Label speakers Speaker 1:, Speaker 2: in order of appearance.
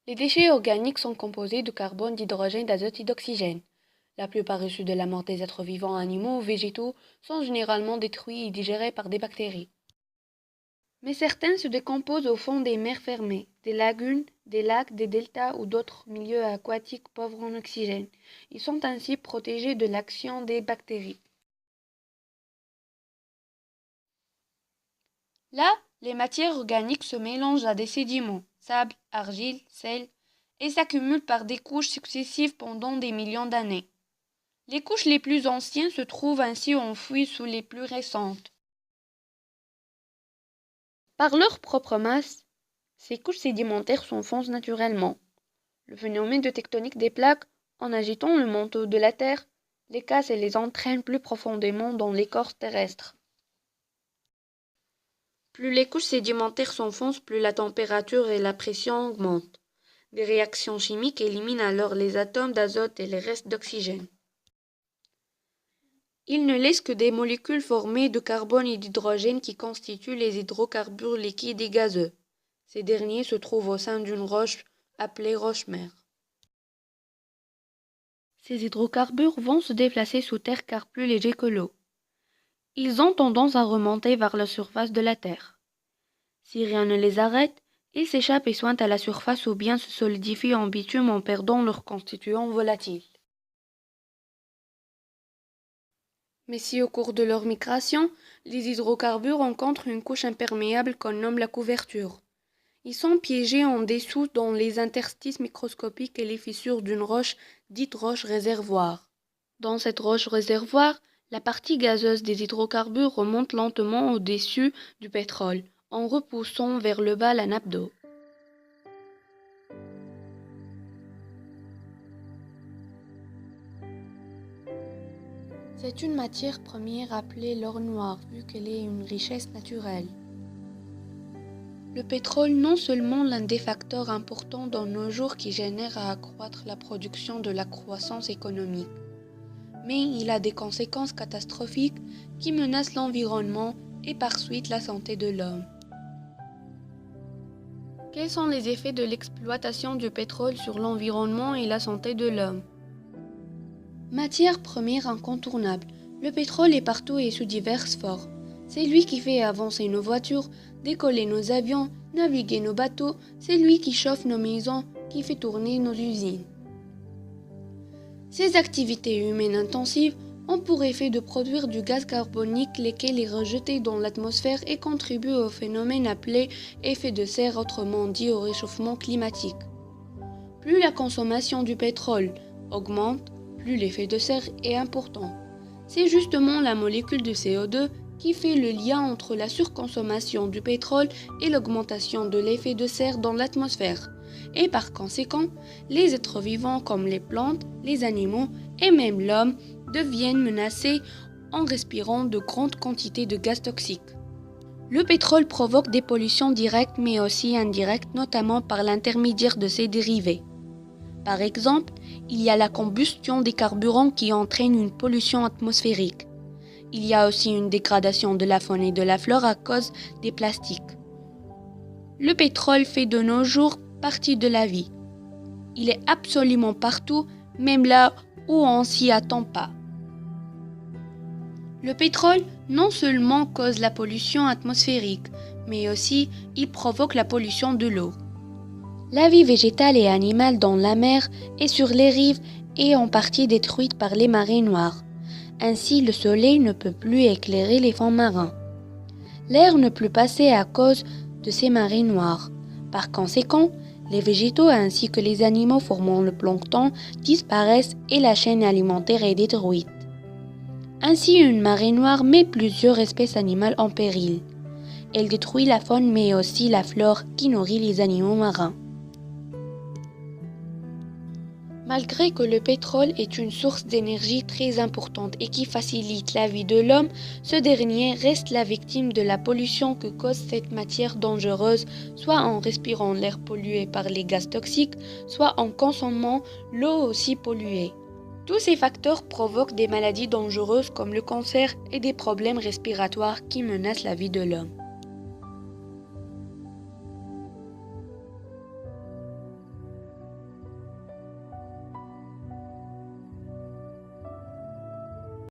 Speaker 1: Les déchets organiques sont composés de carbone, d'hydrogène, d'azote et d'oxygène. La plupart issus de la mort des êtres vivants, animaux ou végétaux, sont généralement détruits et digérés par des bactéries. Mais certains se décomposent au fond des mers fermées, des lagunes, des lacs, des deltas ou d'autres milieux aquatiques pauvres en oxygène. Ils sont ainsi protégés de l'action des bactéries. Là, les matières organiques se mélangent à des sédiments, sable, argile, sel, et s'accumulent par des couches successives pendant des millions d'années. Les couches les plus anciennes se trouvent ainsi enfouies sous les plus récentes. Par leur propre masse, ces couches sédimentaires s'enfoncent naturellement. Le phénomène de tectonique des plaques, en agitant le manteau de la Terre, les casse et les entraîne plus profondément dans l'écorce terrestre. Plus les couches sédimentaires s'enfoncent, plus la température et la pression augmentent. Des réactions chimiques éliminent alors les atomes d'azote et les restes d'oxygène. Il ne laisse que des molécules formées de carbone et d'hydrogène qui constituent les hydrocarbures liquides et gazeux. Ces derniers se trouvent au sein d'une roche appelée roche-mère. Ces hydrocarbures vont se déplacer sous terre car plus légers que l'eau. Ils ont tendance à remonter vers la surface de la Terre. Si rien ne les arrête, ils s'échappent et sointent à la surface ou bien se solidifient en bitume en perdant leurs constituants volatiles. Mais si au cours de leur migration, les hydrocarbures rencontrent une couche imperméable qu'on nomme la couverture, ils sont piégés en dessous dans les interstices microscopiques et les fissures d'une roche dite roche réservoir. Dans cette roche réservoir, la partie gazeuse des hydrocarbures remonte lentement au-dessus du pétrole, en repoussant vers le bas la nappe d'eau. C'est une matière première appelée l'or noir, vu qu'elle est une richesse naturelle. Le pétrole, non seulement l'un des facteurs importants dans nos jours qui génère à accroître la production de la croissance économique, mais il a des conséquences catastrophiques qui menacent l'environnement et par suite la santé de l'homme. Quels sont les effets de l'exploitation du pétrole sur l'environnement et la santé de l'homme? Matière première incontournable, le pétrole est partout et sous diverses formes. C'est lui qui fait avancer nos voitures, décoller nos avions, naviguer nos bateaux, c'est lui qui chauffe nos maisons, qui fait tourner nos usines. Ces activités humaines intensives ont pour effet de produire du gaz carbonique lequel est rejeté dans l'atmosphère et contribue au phénomène appelé effet de serre, autrement dit au réchauffement climatique. Plus la consommation du pétrole augmente, plus l'effet de serre est important. C'est justement la molécule de CO2 qui fait le lien entre la surconsommation du pétrole et l'augmentation de l'effet de serre dans l'atmosphère. Et par conséquent, les êtres vivants comme les plantes, les animaux et même l'homme deviennent menacés en respirant de grandes quantités de gaz toxiques. Le pétrole provoque des pollutions directes mais aussi indirectes, notamment par l'intermédiaire de ses dérivés. Par exemple, il y a la combustion des carburants qui entraîne une pollution atmosphérique. Il y a aussi une dégradation de la faune et de la flore à cause des plastiques. Le pétrole fait de nos jours partie de la vie. Il est absolument partout, même là où on s'y attend pas. Le pétrole non seulement cause la pollution atmosphérique, mais aussi il provoque la pollution de l'eau. La vie végétale et animale dans la mer et sur les rives est en partie détruite par les marées noires. Ainsi, le soleil ne peut plus éclairer les fonds marins. L'air ne peut passer à cause de ces marées noires. Par conséquent, les végétaux ainsi que les animaux formant le plancton disparaissent et la chaîne alimentaire est détruite. Ainsi, une marée noire met plusieurs espèces animales en péril. Elle détruit la faune mais aussi la flore qui nourrit les animaux marins. Malgré que le pétrole est une source d'énergie très importante et qui facilite la vie de l'homme, ce dernier reste la victime de la pollution que cause cette matière dangereuse, soit en respirant l'air pollué par les gaz toxiques, soit en consommant l'eau aussi polluée. Tous ces facteurs provoquent des maladies dangereuses comme le cancer et des problèmes respiratoires qui menacent la vie de l'homme.